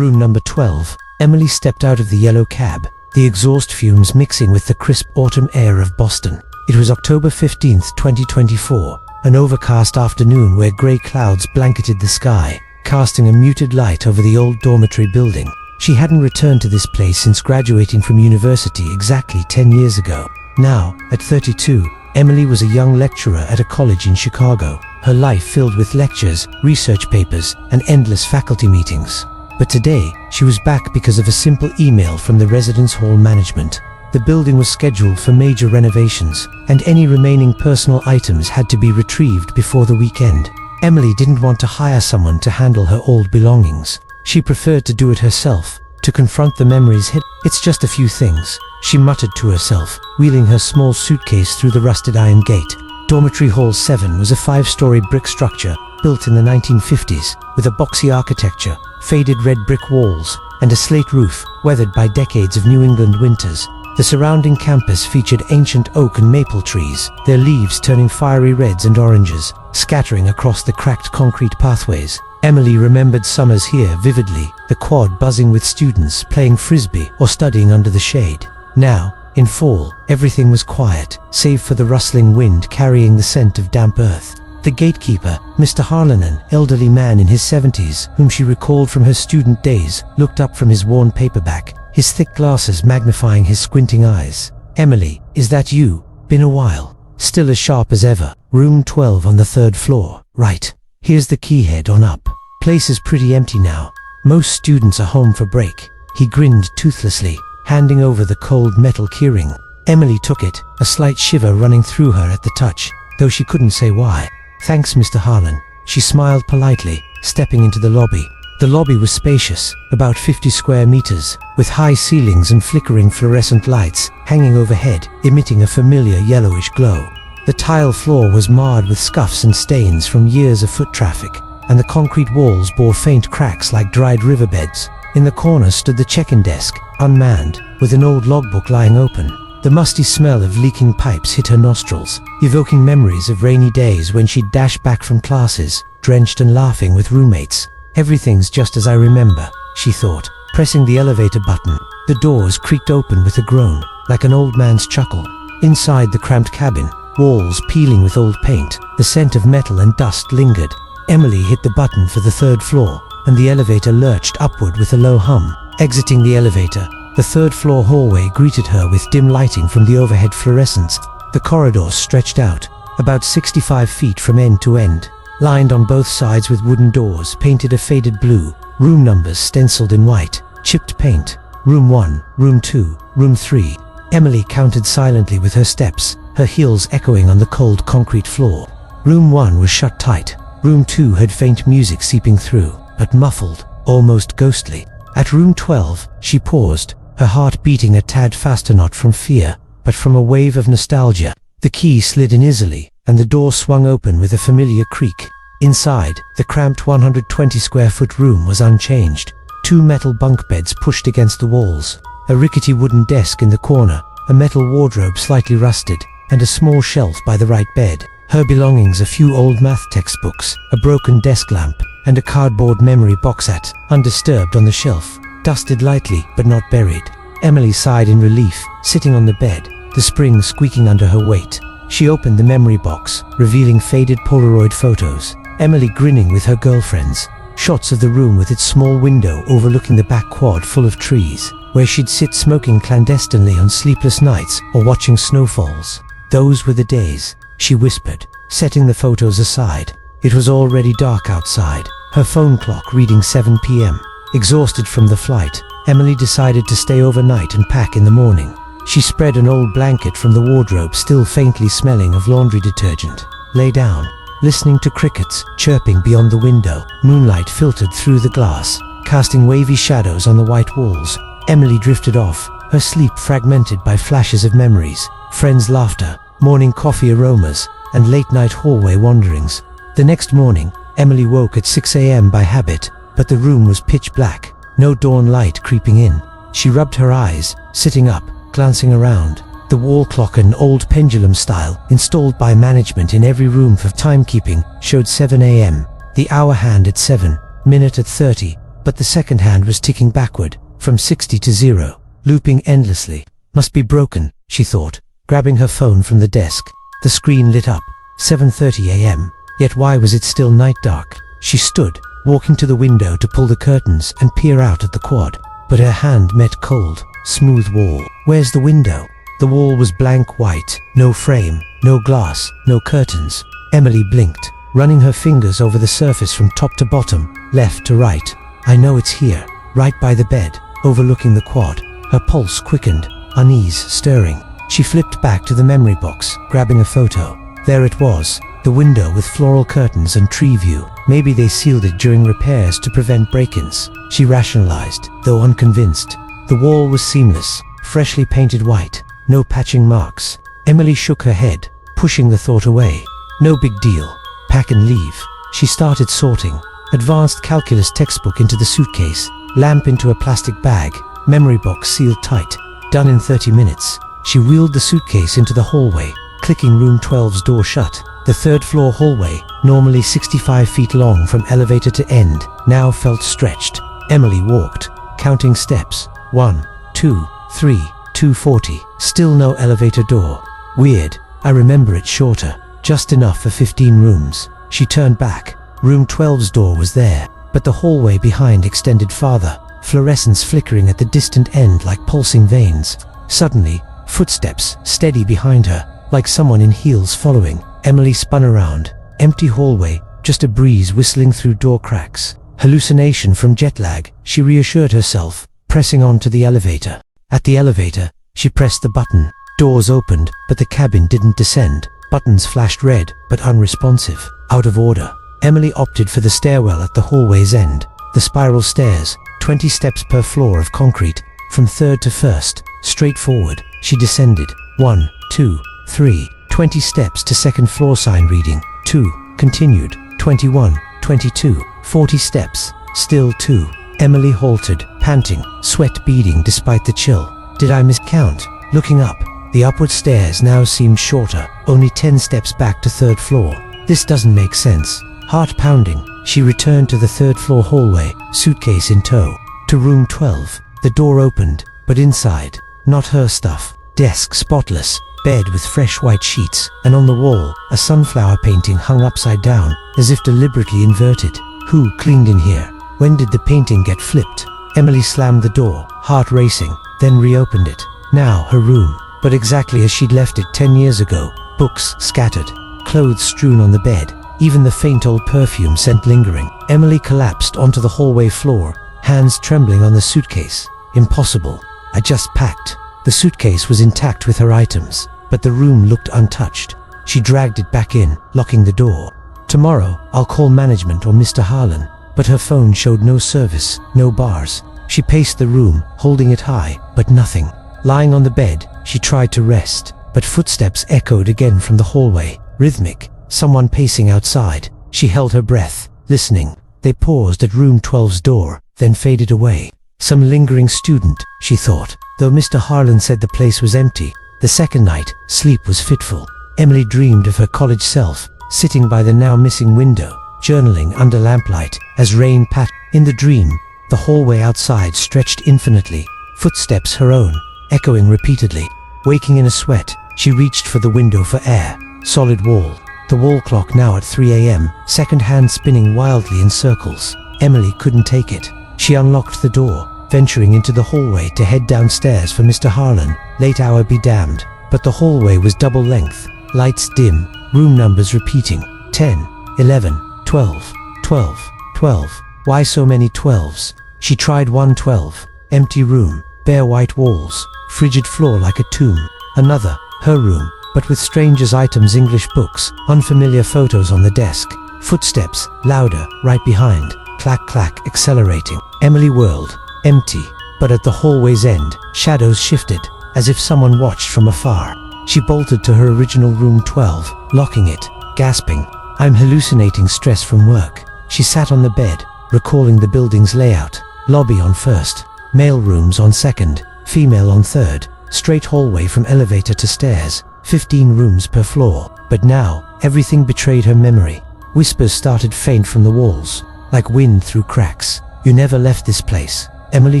Room number 12. Emily stepped out of the yellow cab, the exhaust fumes mixing with the crisp autumn air of Boston. It was October 15th, 2024, an overcast afternoon where grey clouds blanketed the sky, casting a muted light over the old dormitory building. She hadn't returned to this place since graduating from university exactly 10 years ago. Now, at 32, Emily was a young lecturer at a college in Chicago, her life filled with lectures, research papers, and endless faculty meetings. But today, she was back because of a simple email from the residence hall management. The building was scheduled for major renovations, and any remaining personal items had to be retrieved before the weekend. Emily didn't want to hire someone to handle her old belongings. She preferred to do it herself, to confront the memories hidden. "It's just a few things," she muttered to herself, wheeling her small suitcase through the rusted iron gate. Dormitory Hall 7 was a 5-story brick structure built in the 1950s, with a boxy architecture, faded red brick walls, and a slate roof weathered by decades of New England winters. The surrounding campus featured ancient oak and maple trees, their leaves turning fiery reds and oranges, scattering across the cracked concrete pathways. Emily remembered summers here vividly, the quad buzzing with students playing frisbee or studying under the shade. Now, in fall, everything was quiet, save for the rustling wind carrying the scent of damp earth. The gatekeeper, Mr. Harlan, an elderly man in his 70s, whom she recalled from her student days, looked up from his worn paperback, his thick glasses magnifying his squinting eyes. "Emily, is that you? Been a while." Still as sharp as ever. "Room 12 on the 3rd floor. Right. Here's the key, head on up. Place is pretty empty now. Most students are home for break." He grinned toothlessly, handing over the cold metal keyring. Emily took it, a slight shiver running through her at the touch, though she couldn't say why. "Thanks, Mr. Harlan." She smiled politely, stepping into the lobby. The lobby was spacious, about 50 square meters, with high ceilings and flickering fluorescent lights hanging overhead, emitting a familiar yellowish glow. The tile floor was marred with scuffs and stains from years of foot traffic, and the concrete walls bore faint cracks like dried riverbeds. In the corner stood the check-in desk, unmanned, with an old logbook lying open. The musty smell of leaking pipes hit her nostrils, evoking memories of rainy days when she'd dash back from classes, drenched and laughing with roommates. "Everything's just as I remember," she thought, pressing the elevator button. The doors creaked open with a groan, like an old man's chuckle. Inside the cramped cabin, walls peeling with old paint, the scent of metal and dust lingered. Emily hit the button for the 3rd floor, and the elevator lurched upward with a low hum. Exiting the elevator, the 3rd floor hallway greeted her with dim lighting from the overhead fluorescents. The corridors stretched out, about 65 feet from end to end, lined on both sides with wooden doors painted a faded blue, room numbers stenciled in white, chipped paint. Room 1, Room 2, Room 3. Emily counted silently with her steps, her heels echoing on the cold concrete floor. Room 1 was shut tight. Room 2 had faint music seeping through, but muffled, almost ghostly. At Room 12, she paused, her heart beating a tad faster, not from fear, but from a wave of nostalgia. The key slid in easily, and the door swung open with a familiar creak. Inside, the cramped 120-square-foot room was unchanged. 2 metal bunk beds pushed against the walls, a rickety wooden desk in the corner, a metal wardrobe slightly rusted, and a small shelf by the right bed. Her belongings: a few old math textbooks, a broken desk lamp, and a cardboard memory box set, undisturbed on the shelf, dusted lightly but not buried. Emily sighed in relief, sitting on the bed, the spring squeaking under her weight. She opened the memory box, revealing faded Polaroid photos. Emily grinning with her girlfriends. Shots of the room with its small window overlooking the back quad full of trees, where she'd sit smoking clandestinely on sleepless nights or watching snowfalls. Those were the days, she whispered, setting the photos aside. It was already dark outside, her phone clock reading 7 p.m. Exhausted from the flight, Emily decided to stay overnight and pack in the morning. She spread an old blanket from the wardrobe, still faintly smelling of laundry detergent. Lay down, listening to crickets chirping beyond the window. Moonlight filtered through the glass, casting wavy shadows on the white walls. Emily drifted off, her sleep fragmented by flashes of memories, friends' laughter, morning coffee aromas, and late-night hallway wanderings. The next morning, Emily woke at 6 a.m. by habit, but the room was pitch black, no dawn light creeping in. She rubbed her eyes, sitting up, glancing around. The wall clock, an old pendulum style, installed by management in every room for timekeeping, showed 7 a.m. The hour hand at 7, minute at 30, but the second hand was ticking backward, from 60 to 0, looping endlessly. Must be broken, she thought, grabbing her phone from the desk. The screen lit up, 7:30 a.m., yet why was it still night dark? She stood, walking to the window to pull the curtains and peer out at the quad, but her hand met cold, smooth wall. Where's the window? The wall was blank white, no frame, no glass, no curtains. Emily blinked, running her fingers over the surface from top to bottom, left to right. I know it's here, right by the bed, overlooking the quad. Her pulse quickened, unease stirring. She flipped back to the memory box, grabbing a photo. There it was, the window with floral curtains and tree view. Maybe they sealed it during repairs to prevent break-ins, she rationalized, though unconvinced. The wall was seamless, freshly painted white, no patching marks. Emily shook her head, pushing the thought away. No big deal. Pack and leave. She started sorting. Advanced calculus textbook into the suitcase, lamp into a plastic bag, memory box sealed tight. Done in 30 minutes. She wheeled the suitcase into the hallway, clicking room 12's door shut. The third-floor hallway, normally 65 feet long from elevator to end, now felt stretched. Emily walked, counting steps. 1, 2, 3, 240. Still no elevator door. Weird. I remember it shorter, just enough for 15 rooms. She turned back. Room 12's door was there, but the hallway behind extended farther, fluorescence flickering at the distant end like pulsing veins. Suddenly, footsteps, steady behind her, like someone in heels following. Emily spun around. Empty hallway, just a breeze whistling through door cracks. Hallucination from jet lag, she reassured herself, pressing on to the elevator. At the elevator, she pressed the button. Doors opened, but the cabin didn't descend. Buttons flashed red, but unresponsive. Out of order. Emily opted for the stairwell at the hallway's end. The spiral stairs, 20 steps per floor of concrete, from third to first, straight forward. She descended. 1, 2, 3, 20 steps to second floor sign reading. 2, continued. 21, 22, 40 steps, still 2. Emily halted, panting, sweat beading despite the chill. Did I miscount? Looking up, the upward stairs now seemed shorter, only 10 steps back to third floor. This doesn't make sense. Heart pounding, she returned to the third floor hallway, suitcase in tow. To room 12, the door opened, but inside, not her stuff. Desk spotless, bed with fresh white sheets, and on the wall, a sunflower painting hung upside down, as if deliberately inverted. Who cleaned in here? When did the painting get flipped? Emily slammed the door, heart racing, then reopened it. Now her room, but exactly as she'd left it 10 years ago. Books scattered, clothes strewn on the bed, even the faint old perfume scent lingering. Emily collapsed onto the hallway floor, hands trembling on the suitcase. Impossible. I just packed. The suitcase was intact with her items, but the room looked untouched. She dragged it back in, locking the door. Tomorrow, I'll call management or Mr. Harlan, but her phone showed no service, no bars. She paced the room, holding it high, but nothing. Lying on the bed, she tried to rest, but footsteps echoed again from the hallway, rhythmic, someone pacing outside. She held her breath, listening. They paused at room 12's door, then faded away. Some lingering student, she thought, though Mr. Harlan said the place was empty. The second night, sleep was fitful. Emily dreamed of her college self, sitting by the now missing window, journaling under lamplight, as rain pattered. In the dream, the hallway outside stretched infinitely, footsteps her own, echoing repeatedly. Waking in a sweat, she reached for the window for air. Solid wall. The wall clock now at 3 a.m., second hand spinning wildly in circles. Emily couldn't take it. She unlocked the door, venturing into the hallway to head downstairs for Mr. Harlan. Late hour be damned. But the hallway was double length, lights dim, room numbers repeating. 10, 11, 12, 12, 12. Why so many 12s? She tried 112. Empty room, bare white walls, frigid floor like a tomb. Another, her room, but with strangers' items, English books, unfamiliar photos on the desk. Footsteps, louder, right behind. Clack clack, accelerating. Emily whirled. Empty. But at the hallway's end, shadows shifted, as if someone watched from afar. She bolted to her original room 12, locking it, gasping. I'm hallucinating stress from work. She sat on the bed, recalling the building's layout. Lobby on first, male rooms on second, female on third, straight hallway from elevator to stairs, 15 rooms per floor. But now, everything betrayed her memory. Whispers started faint from the walls, like wind through cracks. "You never left this place." Emily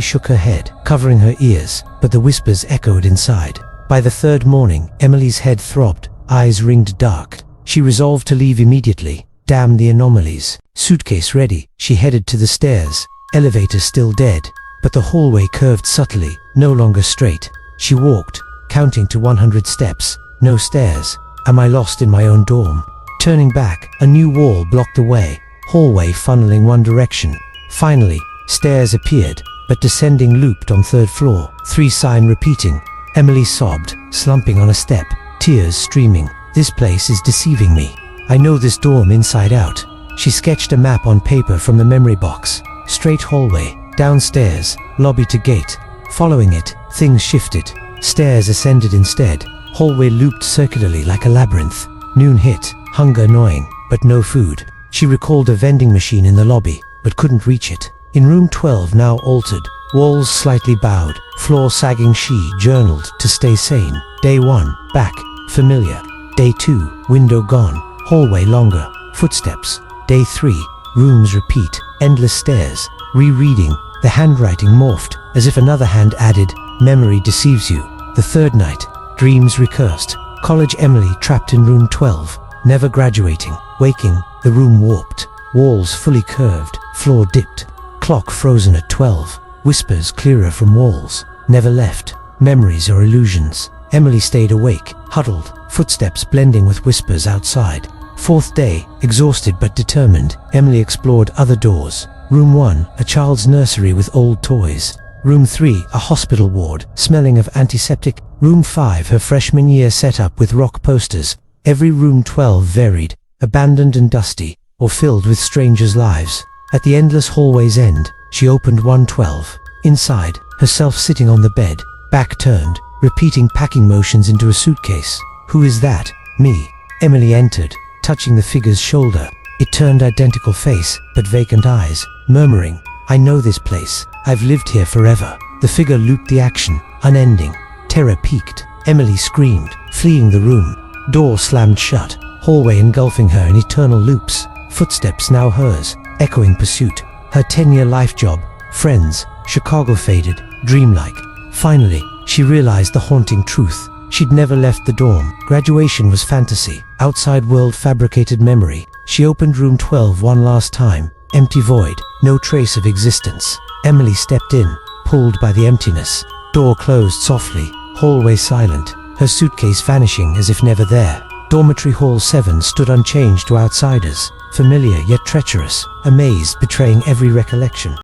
shook her head, covering her ears, but the whispers echoed inside. By the third morning, Emily's head throbbed, eyes ringed dark. She resolved to leave immediately. Damn the anomalies. Suitcase ready, she headed to the stairs. Elevator still dead, but the hallway curved subtly, no longer straight. She walked, counting to 100 steps. No stairs. Am I lost in my own dorm? Turning back, a new wall blocked the way, hallway funneling one direction. Finally, stairs appeared, but descending looped on third floor. 3 sign repeating. Emily sobbed, slumping on a step, tears streaming. This place is deceiving me. I know this dorm inside out. She sketched a map on paper from the memory box. Straight hallway, downstairs, lobby to gate. Following it, things shifted. Stairs ascended instead. Hallway looped circularly like a labyrinth. Noon hit, hunger gnawing, but no food. She recalled a vending machine in the lobby, but couldn't reach it. In room 12, now altered, walls slightly bowed, floor sagging, she journaled to stay sane. Day 1, back, familiar. Day 2, window gone, hallway longer, footsteps. Day 3, rooms repeat, endless stairs. Rereading, the handwriting morphed, as if another hand added, memory deceives you. The third night, dreams recursed. College Emily trapped in room 12, never graduating. Waking, the room warped, walls fully curved, floor dipped. Clock frozen at 12, whispers clearer from walls. Never left, memories or illusions. Emily stayed awake, huddled, footsteps blending with whispers outside. Fourth day, exhausted but determined, Emily explored other doors. Room 1, a child's nursery with old toys. Room 3, a hospital ward, smelling of antiseptic. Room 5, her freshman year setup with rock posters. Every room 12 varied, abandoned and dusty, or filled with strangers' lives. At the endless hallway's end, she opened 112. Inside, herself sitting on the bed, back turned, repeating packing motions into a suitcase. Who is that? Me. Emily entered, touching the figure's shoulder. It turned identical face, but vacant eyes, murmuring, "I know this place. I've lived here forever." The figure looped the action, unending. Terror peaked. Emily screamed, fleeing the room. Door slammed shut, hallway engulfing her in eternal loops. Footsteps now hers, echoing pursuit. Her 10-year life job, friends, Chicago faded, dreamlike. Finally, she realized the haunting truth. She'd never left the dorm. Graduation was fantasy, outside world fabricated memory. She opened room 12 one last time. Empty void, no trace of existence. Emily stepped in, pulled by the emptiness. Door closed softly, hallway silent, her suitcase vanishing as if never there. Dormitory hall 7 stood unchanged to outsiders, familiar yet treacherous, a maze betraying every recollection.